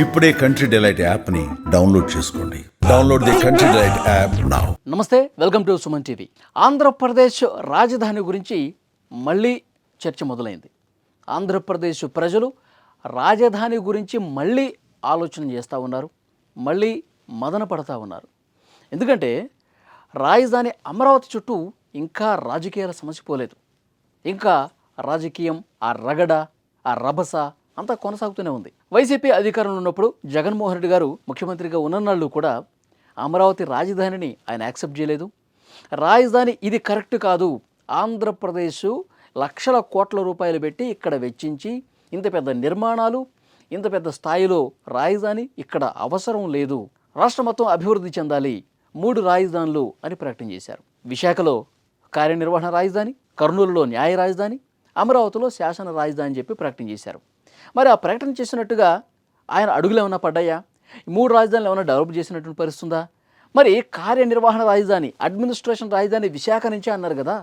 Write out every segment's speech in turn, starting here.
ఇప్పుడే country delight యాప్ని download చేసుకోండి. Download the country delight app now. నమస్తే, welcome to Suman TV. Andhra Pradesh రాజధాని గురించి మళ్ళీ చర్చ మొదలైంది. ఆంధ్రప్రదేశ్ ప్రజలు రాజధాని గురించి మళ్ళీ ఆలోచన చేస్తూ ఉన్నారు, మళ్ళీ మదన పడతా ఉన్నారు. ఎందుకంటే రాజధాని అమరావతి చుట్టూ ఇంకా రాజకీయాల సమస్య పోలేదు. ఇంకా రాజకీయం, ఆ రగడ, ఆ రభస అంతా కొనసాగుతూనే ఉంది. వైసీపీ అధికారంలో ఉన్నప్పుడు జగన్మోహన్ రెడ్డి గారు ముఖ్యమంత్రిగా ఉన్ననాళ్ళు కూడా అమరావతి రాజధానిని ఆయన యాక్సెప్ట్ చేయలేదు. రాజధాని ఇది కరెక్ట్ కాదు, ఆంధ్రప్రదేశ్ లక్షల కోట్ల రూపాయలు పెట్టి ఇక్కడ వెచ్చించి ఇంత పెద్ద నిర్మాణాలు, ఇంత పెద్ద స్థాయిలో రాజధాని ఇక్కడ అవసరం లేదు, రాష్ట్రం మొత్తం అభివృద్ధి చెందాలి, 3 రాజధానులు అని ప్రకటన చేశారు. విశాఖలో కార్యనిర్వహణ రాజధాని, కర్నూలులో న్యాయ రాజధాని, అమరావతిలో శాసన రాజధాని అని చెప్పి ప్రకటన చేశారు. మరి ఆ ప్రకటన చేసినట్టుగా ఆయన అడుగులు ఏమైనా పడ్డాయా? 3 రాజధానులు ఏమైనా డెవలప్ చేసినటువంటి పరిస్థితుందా? మరి కార్యనిర్వహణ రాజధాని, అడ్మినిస్ట్రేషన్ రాజధాని విశాఖ నుంచే అన్నారు కదా.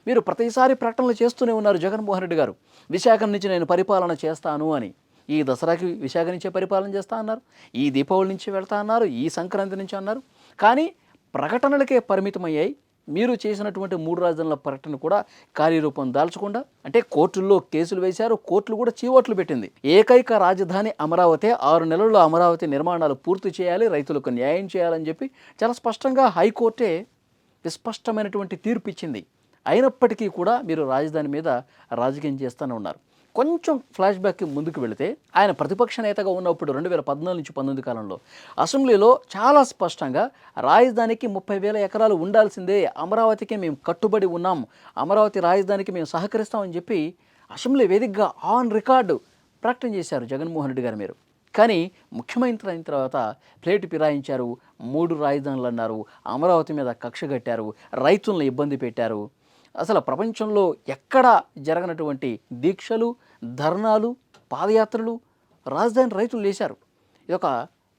మీరు ప్రతిసారి ప్రకటనలు చేస్తూనే ఉన్నారు జగన్మోహన్ రెడ్డి గారు, విశాఖ నుంచి నేను పరిపాలన చేస్తాను అని. ఈ దసరాకి విశాఖ నుంచే పరిపాలన చేస్తా అన్నారు, ఈ దీపావళి నుంచి వెళ్తా అన్నారు, ఈ సంక్రాంతి నుంచి అన్నారు. కానీ ప్రకటనలకే పరిమితమయ్యాయి. మీరు చేసినటువంటి 3 రాజధానుల ప్రకటన కూడా కార్యరూపం దాల్చకుండా, అంటే కోర్టుల్లో కేసులు వేశారు, కోర్టులు కూడా చీవట్లు పెట్టింది. ఏకైక రాజధాని అమరావతి, 6 నెలల్లో అమరావతి నిర్మాణాలు పూర్తి చేయాలి, రైతులకు న్యాయం చేయాలని చెప్పి చాలా స్పష్టంగా హైకోర్టే విస్పష్టమైనటువంటి తీర్పు ఇచ్చింది. అయినప్పటికీ కూడా మీరు రాజధాని మీద రాజకీయం చేస్తూనే ఉన్నారు. కొంచెం ఫ్లాష్ బ్యాక్ ముందుకు వెళితే, ఆయన ప్రతిపక్ష నేతగా ఉన్నప్పుడు 2014 నుంచి 19 కాలంలో అసెంబ్లీలో చాలా స్పష్టంగా రాజధానికి 30,000 ఎకరాలు ఉండాల్సిందే, అమరావతికి మేము కట్టుబడి ఉన్నాం, అమరావతి రాజధానికి మేము సహకరిస్తామని చెప్పి అసెంబ్లీ వేదికగా ఆన్ రికార్డు ప్రకటన చేశారు జగన్మోహన్ రెడ్డి గారు మీరు. కానీ ముఖ్యమంత్రి అయిన తర్వాత ప్లేటు ఫిరాయించారు, 3 రాజధానులు అన్నారు, అమరావతి మీద కక్ష కట్టారు, రైతులను ఇబ్బంది పెట్టారు. అసలు ప్రపంచంలో ఎక్కడ జరగనటువంటి దీక్షలు, ధర్నాలు, పాదయాత్రలు రాజధాని రైతులు చేశారు. ఇది ఒక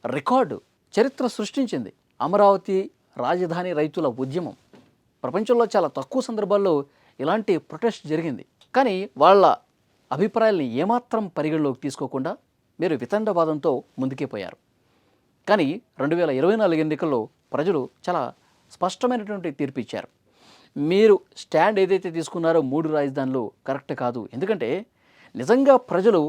రికార్డు, చరిత్ర సృష్టించింది అమరావతి రాజధాని రైతుల ఉద్యమం. ప్రపంచంలో చాలా తక్కువ సందర్భాల్లో ఇలాంటి ప్రొటెస్ట్ జరిగింది. కానీ వాళ్ళ అభిప్రాయాల్ని ఏమాత్రం పరిగణలోకి తీసుకోకుండా మీరు వితండవాదంతో ముందుకే పోయారు. కానీ 2024 ఎన్నికల్లో ప్రజలు చాలా స్పష్టమైనటువంటి తీర్పు ఇచ్చారు. మీరు స్టాండ్ ఏదైతే తీసుకున్నారో 3 రాజధానులు కరెక్ట్ కాదు. ఎందుకంటే నిజంగా ప్రజలు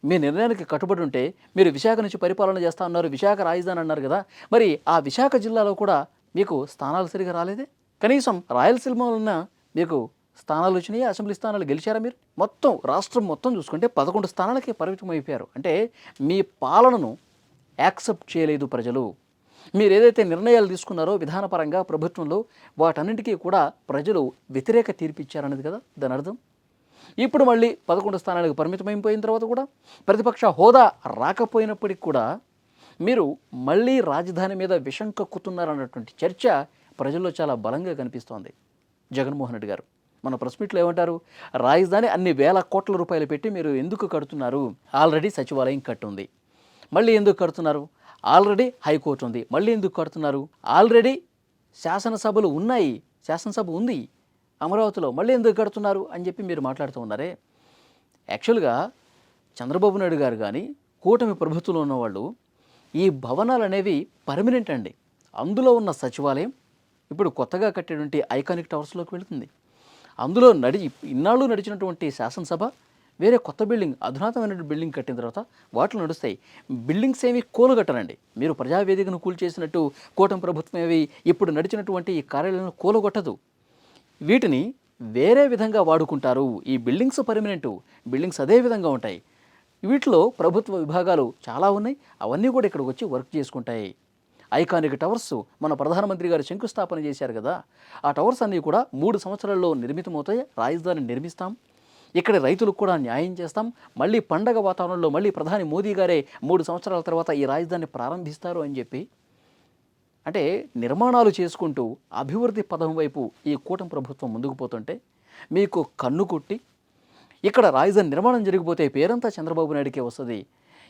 మీ నిర్ణయానికి కట్టుబడి ఉంటే మీరు విశాఖ నుంచి పరిపాలన చేస్తా అన్నారు, విశాఖ రాజధాని అన్నారు కదా. మరి ఆ విశాఖ జిల్లాలో కూడా మీకు స్థానాలు సరిగా రాలేదే. కనీసం రాయలసీమలో ఉన్న మీకు స్థానాలు వచ్చినాయి, అసెంబ్లీ స్థానాలు గెలిచారా మీరు? మొత్తం రాష్ట్రం మొత్తం చూసుకుంటే 11 స్థానాలకే పరిమితం అయిపోయారు. అంటే మీ పాలనను యాక్సెప్ట్ చేయలేదు ప్రజలు. మీరు ఏదైతే నిర్ణయాలు తీసుకున్నారో విధానపరంగా ప్రభుత్వంలో, వాటన్నింటికీ కూడా ప్రజలు వ్యతిరేక తీర్పు ఇచ్చారన్నది కదా దాని అర్థం. ఇప్పుడు మళ్ళీ 11 స్థానాలకు పరిమితమైపోయిన తర్వాత కూడా, ప్రతిపక్ష హోదా రాకపోయినప్పటికీ కూడా మీరు మళ్ళీ రాజధాని మీద విషం కక్కుతున్నారన్నటువంటి చర్చ ప్రజల్లో చాలా బలంగా కనిపిస్తోంది. జగన్మోహన్ రెడ్డి గారు మన ప్రెస్ మీట్లో ఏమంటారు? రాజధాని అన్ని వేల కోట్ల రూపాయలు పెట్టి మీరు ఎందుకు కడుతున్నారు? ఆల్రెడీ సచివాలయం కట్టుంది, మళ్ళీ ఎందుకు కడుతున్నారు? ఆల్రెడీ హైకోర్టు ఉంది, మళ్ళీ ఎందుకు కడుతున్నారు? ఆల్రెడీ శాసనసభలు ఉన్నాయి, శాసనసభ ఉంది అమరావతిలో, మళ్ళీ ఎందుకు కడుతున్నారు అని చెప్పి మీరు మాట్లాడుతూ ఉన్నారే. యాక్చువల్గా చంద్రబాబు నాయుడు గారు కానీ కూటమి ప్రభుత్వంలో ఉన్నవాళ్ళు ఈ భవనాలు అనేవి పర్మనెంట్ అండి. అందులో ఉన్న సచివాలయం ఇప్పుడు కొత్తగా కట్టేటువంటి ఐకానిక్ టవర్స్లోకి వెళుతుంది. అందులో ఇన్నాళ్ళు నడిచినటువంటి శాసనసభ వేరే కొత్త బిల్డింగ్, అధునాతమైన బిల్డింగ్ కట్టిన తర్వాత వాటిలో నడుస్తాయి. బిల్డింగ్స్ ఏమి కూలగట్టరండి. మీరు ప్రజావేదికను కూల్చేసినట్టు కూటమి ప్రభుత్వం ఏవి ఇప్పుడు నడిచినటువంటి ఈ కార్యాలయాలను కూలగొట్టదు. వీటిని వేరే విధంగా వాడుకుంటారు. ఈ బిల్డింగ్స్ పర్మనెంటు, బిల్డింగ్స్ అదే విధంగా ఉంటాయి. వీటిలో ప్రభుత్వ విభాగాలు చాలా ఉన్నాయి, అవన్నీ కూడా ఇక్కడికి వచ్చి వర్క్ చేసుకుంటాయి. ఐకానిక్ టవర్స్ మన ప్రధానమంత్రి గారు శంకుస్థాపన చేశారు కదా, ఆ టవర్స్ అన్నీ కూడా 3 సంవత్సరాల్లో నిర్మితమవుతాయి. రాజధాని నిర్మిస్తాం, ఇక్కడ రైతులకు కూడా న్యాయం చేస్తాం, మళ్ళీ పండగ వాతావరణంలో మళ్ళీ ప్రధాని మోదీ గారే 3 సంవత్సరాల తర్వాత ఈ రాజధానిని ప్రారంభిస్తారు అని చెప్పి, అంటే నిర్మాణాలు చేసుకుంటూ అభివృద్ధి పదం వైపు ఈ కూటమి ప్రభుత్వం ముందుకు పోతుంటే మీకు కన్ను కొట్టి, ఇక్కడ రాజధాని నిర్మాణం జరిగిపోతే పేరంతా చంద్రబాబు నాయుడికే వస్తుంది,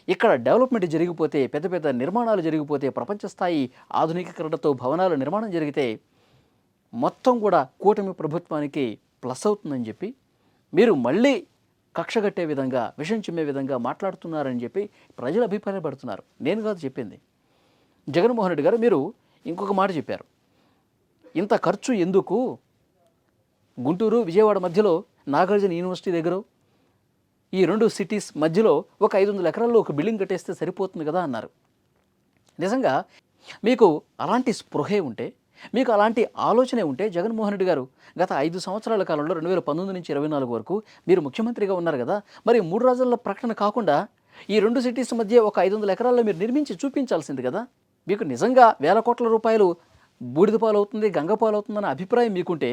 ఇక్కడ డెవలప్మెంట్ జరిగిపోతే, పెద్ద పెద్ద నిర్మాణాలు జరిగిపోతే, ప్రపంచ స్థాయి ఆధునికీకరణతో భవనాల నిర్మాణం జరిగితే మొత్తం కూడా కూటమి ప్రభుత్వానికి ప్లస్ అవుతుందని చెప్పి మీరు మళ్ళీ కక్షగట్టే విధంగా విషం చిమ్మే విధంగా మాట్లాడుతున్నారని చెప్పి ప్రజలు అభిప్రాయపడుతున్నారు. నేను కాదు చెప్పింది. జగన్మోహన్ రెడ్డి గారు మీరు ఇంకొక మాట చెప్పారు. ఇంత ఖర్చు ఎందుకు? గుంటూరు విజయవాడ మధ్యలో నాగార్జున యూనివర్సిటీ దగ్గర ఈ 2 సిటీస్ మధ్యలో ఒక 500 ఎకరాల్లో ఒక బిల్డింగ్ కట్టేస్తే సరిపోతుంది కదా అన్నారు. నిజంగా మీకు అలాంటి స్పృహే ఉంటే, మీకు అలాంటి ఆలోచనే ఉంటే జగన్మోహన్ రెడ్డి గారు గత 5 సంవత్సరాల కాలంలో 2019 నుంచి 24 వరకు మీరు ముఖ్యమంత్రిగా ఉన్నారు కదా, మరి 3 రాజుల ప్రకటన కాకుండా ఈ 2 సిటీస్ మధ్య ఒక 500 ఎకరాల్లో మీరు నిర్మించి చూపించాల్సింది కదా. మీకు నిజంగా వేల కోట్ల రూపాయలు బూడిద పాలవుతుంది, గంగ పాలవుతుందన్న అభిప్రాయం మీకుంటే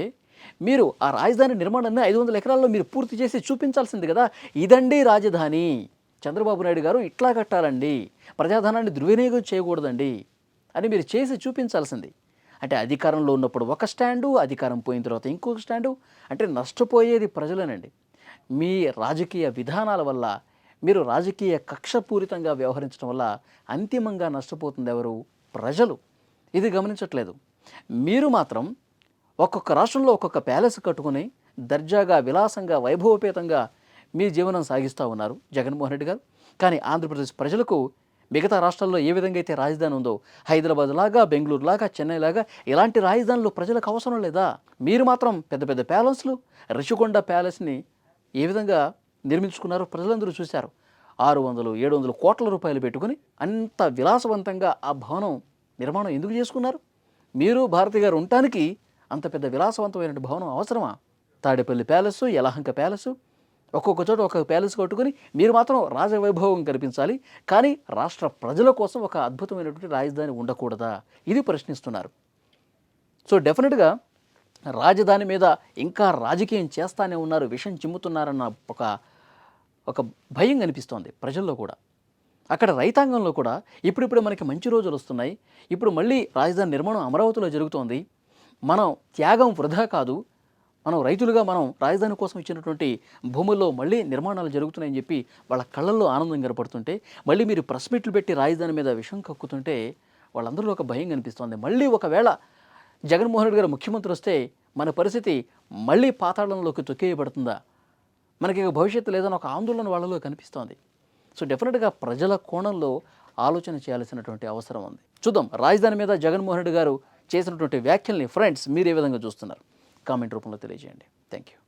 మీరు ఆ రాజధాని నిర్మాణాన్ని 500 ఎకరాల్లో మీరు పూర్తి చేసి చూపించాల్సింది కదా. ఇదండి రాజధాని. చంద్రబాబు నాయుడు గారు ఇట్లా కట్టాలండి, ప్రజాధనాన్ని దుర్వినియోగం చేయకూడదండి అని మీరు చేసి చూపించాల్సింది. అంటే అధికారంలో ఉన్నప్పుడు ఒక స్టాండు, అధికారం పోయిన తర్వాత ఇంకొక స్టాండు. అంటే నష్టపోయేది ప్రజలేనండి. మీ రాజకీయ విధానాల వల్ల, మీరు రాజకీయ కక్షపూరితంగా వ్యవహరించడం వల్ల అంతిమంగా నష్టపోతుంది ఎవరు? ప్రజలు. ఇది గమనించట్లేదు. మీరు మాత్రం ఒక్కొక్క రాష్ట్రంలో ఒక్కొక్క ప్యాలెస్ కట్టుకుని దర్జాగా, విలాసంగా, వైభవపేతంగా మీ జీవనం సాగిస్తూ ఉన్నారు జగన్మోహన్ రెడ్డి గారు. కానీ ఆంధ్రప్రదేశ్ ప్రజలకు మిగతా రాష్ట్రాల్లో ఏ విధంగా అయితే రాజధాని ఉందో, హైదరాబాద్ లాగా, బెంగళూరు లాగా, చెన్నై లాగా ఇలాంటి రాజధానులు ప్రజలకు అవసరం లేదా? మీరు మాత్రం పెద్ద పెద్ద ప్యాలెస్లు, రిషికొండ ప్యాలెస్ని ఏ విధంగా నిర్మించుకున్నారో ప్రజలందరూ చూశారు. 600, 700 కోట్ల రూపాయలు పెట్టుకుని అంత విలాసవంతంగా ఆ భవనం నిర్మాణం ఎందుకు చేసుకున్నారు? మీరు భారతి గారు ఉండటానికి అంత పెద్ద విలాసవంతమైన భవనం అవసరమా? తాడేపల్లి ప్యాలెస్, యలహంక ప్యాలెస్, ఒక్కొక్క చోట ఒక్కొక్క ప్యాలెస్ కట్టుకుని మీరు మాత్రం రాజవైభవం కనిపించాలి, కానీ రాష్ట్ర ప్రజల కోసం ఒక అద్భుతమైనటువంటి రాజధాని ఉండకూడదా? ఇది ప్రశ్నిస్తున్నారు. సో డెఫినెట్గా రాజధాని మీద ఇంకా రాజకీయం చేస్తానే ఉన్నారు, విషం చిమ్ముతున్నారన్న ఒక భయం కనిపిస్తోంది ప్రజల్లో కూడా. అక్కడ రైతాంగంలో కూడా ఇప్పుడిప్పుడు మనకి మంచి రోజులు వస్తున్నాయి, ఇప్పుడు మళ్ళీ రాజధాని నిర్మాణం అమరావతిలో జరుగుతోంది, మనం త్యాగం వృధా కాదు, మనం రైతులుగా మనం రాజధాని కోసం ఇచ్చినటువంటి భూముల్లో మళ్ళీ నిర్మాణాలు జరుగుతున్నాయని చెప్పి వాళ్ళ కళ్ళల్లో ఆనందం కనపడుతుంటే, మళ్ళీ మీరు ప్రెస్ మీట్లు పెట్టి రాజధాని మీద విషం కక్కుతుంటే వాళ్ళందరిలో ఒక భయం కనిపిస్తోంది. మళ్ళీ ఒకవేళ జగన్మోహన్ రెడ్డి గారు ముఖ్యమంత్రి వస్తే మన పరిస్థితి మళ్ళీ పాతాళంలోకి తొక్కేయబడుతుందా, మనకి భవిష్యత్తు లేదని ఒక ఆందోళన వాళ్ళలో కనిపిస్తోంది. సో డెఫినెట్గా ప్రజల కోణంలో ఆలోచన చేయాల్సినటువంటి అవసరం ఉంది. చూద్దాం రాజధాని మీద జగన్మోహన్ రెడ్డి గారు చేసినటువంటి వ్యాఖ్యల్ని ఫ్రెండ్స్ మీరు ఏ విధంగా చూస్తున్నారు? కామెంట్ రూపంలో తెలియజేయండి. Thank you.